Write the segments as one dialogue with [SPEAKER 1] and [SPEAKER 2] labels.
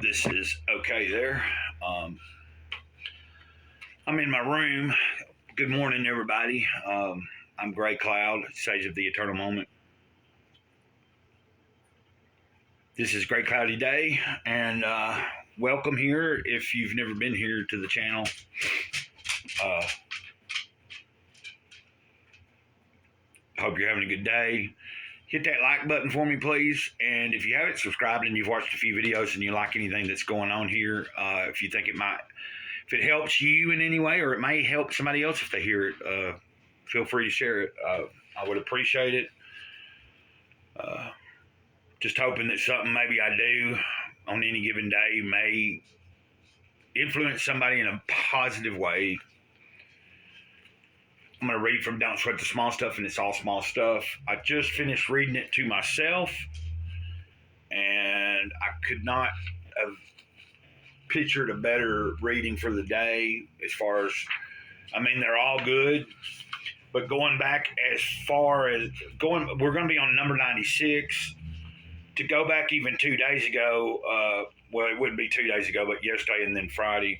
[SPEAKER 1] this is okay there. I'm in my room. Good morning, everybody. I'm Greycloud Sage of the Eternal Moment. This is Great Cloudy Day, and welcome here if you've never been here to the channel. Hope you're having a good day. Hit that like button for me, please. And if you haven't subscribed and you've watched a few videos and you like anything that's going on here, if you think if it helps you in any way, or it may help somebody else if they hear it, feel free to share it. I would appreciate it. Just hoping that something maybe I do on any given day may influence somebody in a positive way. I'm going to read from Don't Sweat the Small Stuff, and it's all small stuff. I just finished reading it to myself, and I could not have pictured a better reading for the day as far as, they're all good, but going back as far as we're going to be on number 96. To go back even 2 days ago, well, it wouldn't be 2 days ago, but yesterday and then Friday,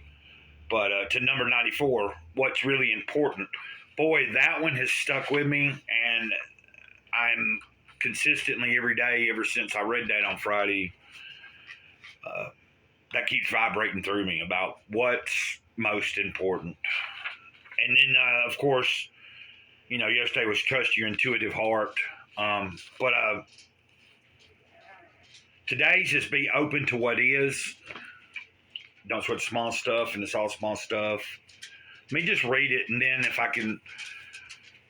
[SPEAKER 1] but to number 94, what's really important. Boy, that one has stuck with me, and I'm consistently every day, ever since I read that on Friday, that keeps vibrating through me about what's most important. And then, of course, yesterday was Trust Your Intuitive Heart, but today's just be open to what is. Don't sweat small stuff, and it's all small stuff. Let me just read it, and then if I can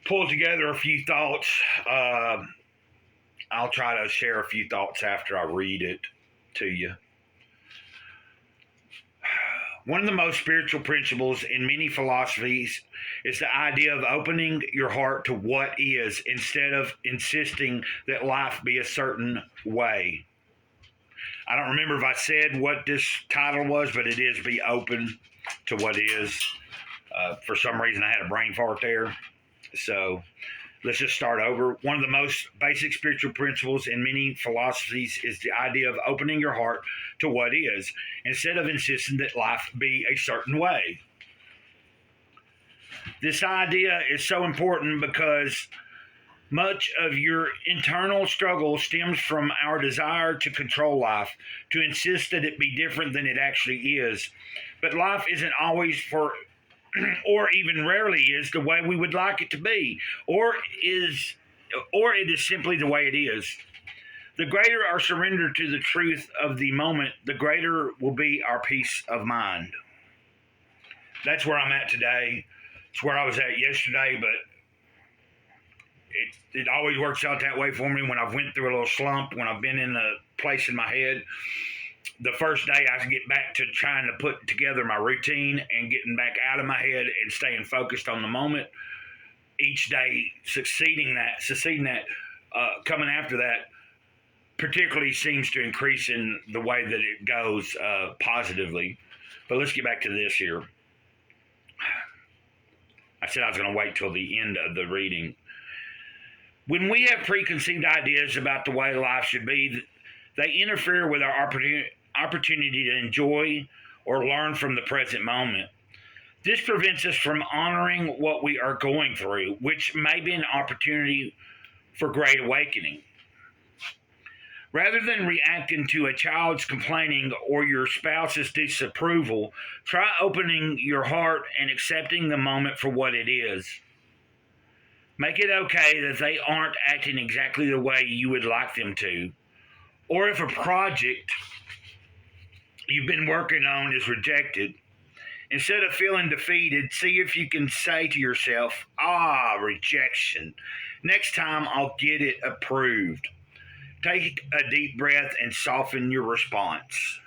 [SPEAKER 1] pull together a few thoughts, I'll try to share a few thoughts after I read it to you. One of the most spiritual principles in many philosophies is the idea of opening your heart to what is instead of insisting that life be a certain way. I don't remember if I said what this title was, but it is Be Open to What Is. For some reason, I had a brain fart there. So let's just start over. One of the most basic spiritual principles in many philosophies is the idea of opening your heart to what is, instead of insisting that life be a certain way. This idea is so important because much of your internal struggle stems from our desire to control life, to insist that it be different than it actually is. But life isn't always or even rarely is the way we would like it to be, or it is simply the way it is. The greater our surrender to the truth of the moment, the greater will be our peace of mind. That's where I'm at today. It's where I was at yesterday, but it always works out that way for me when I've went through a little slump, when I've been in a place in my head. The first day I get back to trying to put together my routine and getting back out of my head and staying focused on the moment. Each day succeeding that, coming after that, particularly seems to increase in the way that it goes positively. But let's get back to this here. I said I was going to wait till the end of the reading. When we have preconceived ideas about the way life should be, they interfere with our opportunity to enjoy or learn from the present moment. This prevents us from honoring what we are going through, which may be an opportunity for great awakening. Rather than reacting to a child's complaining or your spouse's disapproval, try opening your heart and accepting the moment for what it is. Make it okay that they aren't acting exactly the way you would like them to. Or if a project you've been working on is rejected, instead of feeling defeated, see if you can say to yourself, rejection. Next time I'll get it approved. Take a deep breath and soften your response.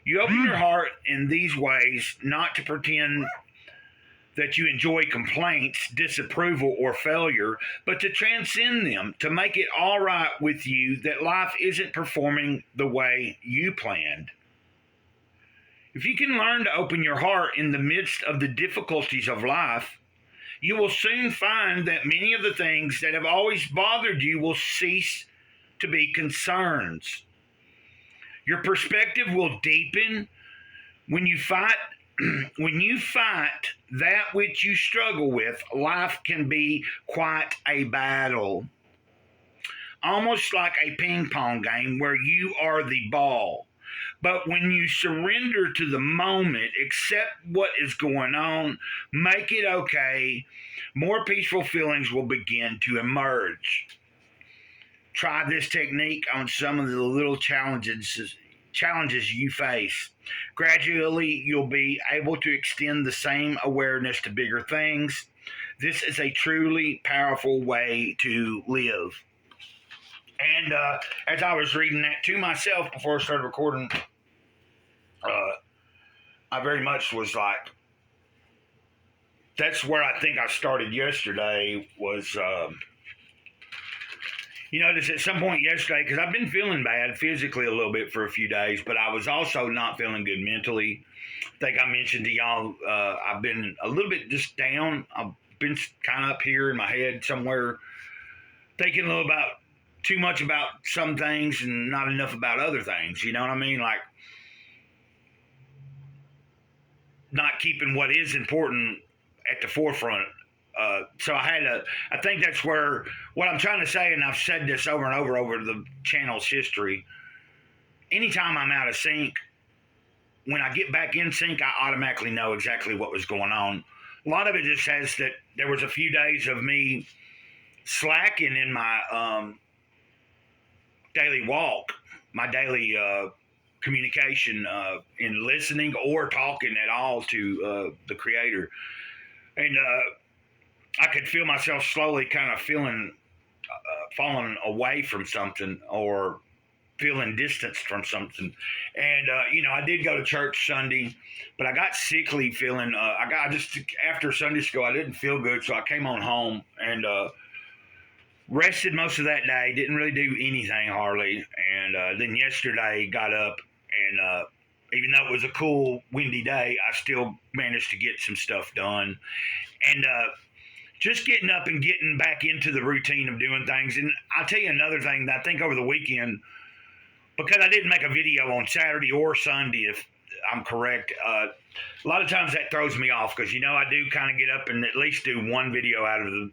[SPEAKER 1] You open your heart in these ways not to pretend that you enjoy complaints, disapproval, or failure, but to transcend them, to make it all right with you that life isn't performing the way you planned. If you can learn to open your heart in the midst of the difficulties of life, you will soon find that many of the things that have always bothered you will cease to be concerns. Your perspective will deepen when you fight. When you fight that which you struggle with, life can be quite a battle. Almost like a ping pong game where you are the ball. But when you surrender to the moment, accept what is going on, make it okay, more peaceful feelings will begin to emerge. Try this technique on some of the little challenges you face. Gradually, you'll be able to extend the same awareness to bigger things. This is a truly powerful way to live. And as I was reading that to myself before I started recording, I very much was like, that's where I think I started yesterday was, just at some point yesterday, because I've been feeling bad physically a little bit for a few days, but I was also not feeling good mentally. I think I mentioned to y'all, I've been a little bit just down. I've been kind of up here in my head somewhere, thinking a little about too much about some things and not enough about other things. You know what I mean? Like, not keeping what is important at the forefront. So I think that's where, what I'm trying to say, and I've said this over and over the channel's history, anytime I'm out of sync, when I get back in sync, I automatically know exactly what was going on. A lot of it just says that there was a few days of me slacking in my daily walk, my daily communication in listening or talking at all to the Creator. And I could feel myself slowly kind of feeling falling away from something or feeling distanced from something. And, I did go to church Sunday, but I got sickly feeling, after Sunday school, I didn't feel good. So I came on home and rested most of that day, didn't really do anything hardly. And then yesterday got up and even though it was a cool, windy day, I still managed to get some stuff done. And just getting up and getting back into the routine of doing things. And I'll tell you another thing that I think over the weekend, because I didn't make a video on Saturday or Sunday, if I'm correct, a lot of times that throws me off because, I do kind of get up and at least do one video out of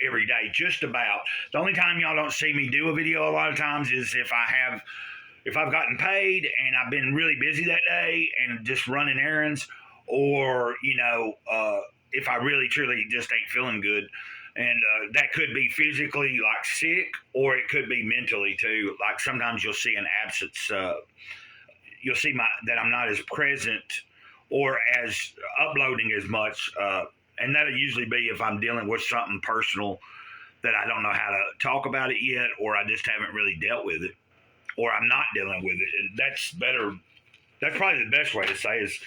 [SPEAKER 1] every day, just about. The only time y'all don't see me do a video a lot of times is if I've gotten paid and I've been really busy that day and just running errands, or, if I really, truly just ain't feeling good. And that could be physically, like, sick, or it could be mentally, too. Like, sometimes you'll see an absence. You'll see that I'm not as present or as uploading as much. And that'll usually be if I'm dealing with something personal that I don't know how to talk about it yet, or I just haven't really dealt with it, or I'm not dealing with it. And that's better. That's probably the best way to say is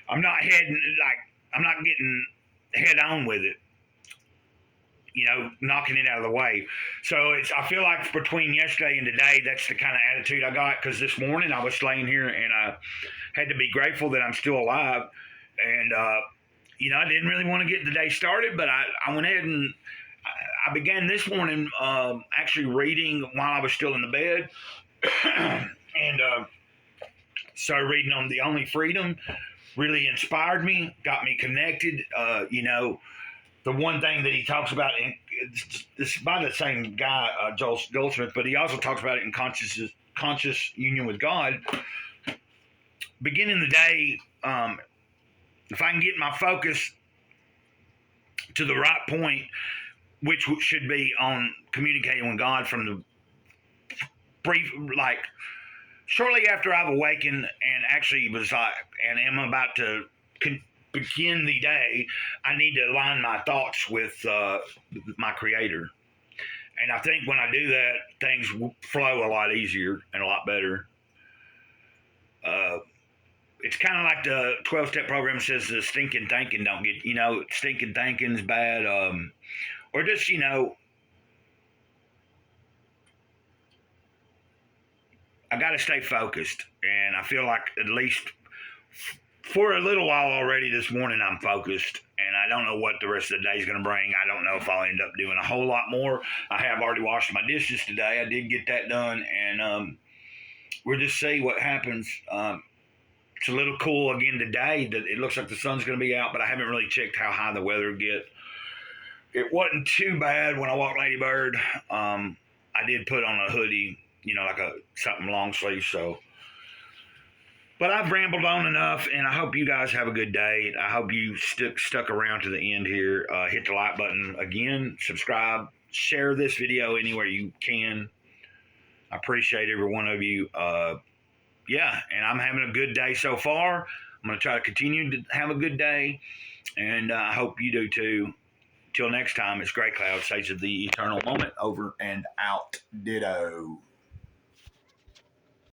[SPEAKER 1] I'm not getting head on with it, knocking it out of the way. So I feel like between yesterday and today, that's the kind of attitude I got, because this morning I was laying here and I had to be grateful that I'm still alive. And, I didn't really want to get the day started, but I went ahead and I began this morning actually reading while I was still in the bed. And started reading on The Only Freedom. Really inspired me, got me connected. The one thing that he talks about, it's by the same guy, Joel Goldsmith, but he also talks about it in conscious union with God. Beginning the day, if I can get my focus to the right point, which should be on communicating with God from the brief, like, shortly after I've awakened and actually was like, and am about to begin the day, I need to align my thoughts with my Creator. And I think when I do that, things flow a lot easier and a lot better. It's kind of like the 12-step program says the stinking thinking don't get, stinking thinking's bad. Or just, I got to stay focused. And I feel like at least for a little while already this morning, I'm focused. And I don't know what the rest of the day is going to bring. I don't know if I'll end up doing a whole lot more. I have already washed my dishes today. I did get that done. And we'll just see what happens. It's a little cool again today. That it looks like the sun's going to be out, but I haven't really checked how high the weather will get. It wasn't too bad when I walked Lady Bird. I did put on a hoodie, like something long sleeve. So, but I've rambled on enough, and I hope you guys have a good day. I hope you stuck around to the end here. Hit the like button again, subscribe, share this video anywhere you can. I appreciate every one of you. Yeah, and I'm having a good day so far. I'm going to try to continue to have a good day, and I hope you do too. Till next time, it's Greycloud Sage of the Eternal Moment. Over and out. Ditto.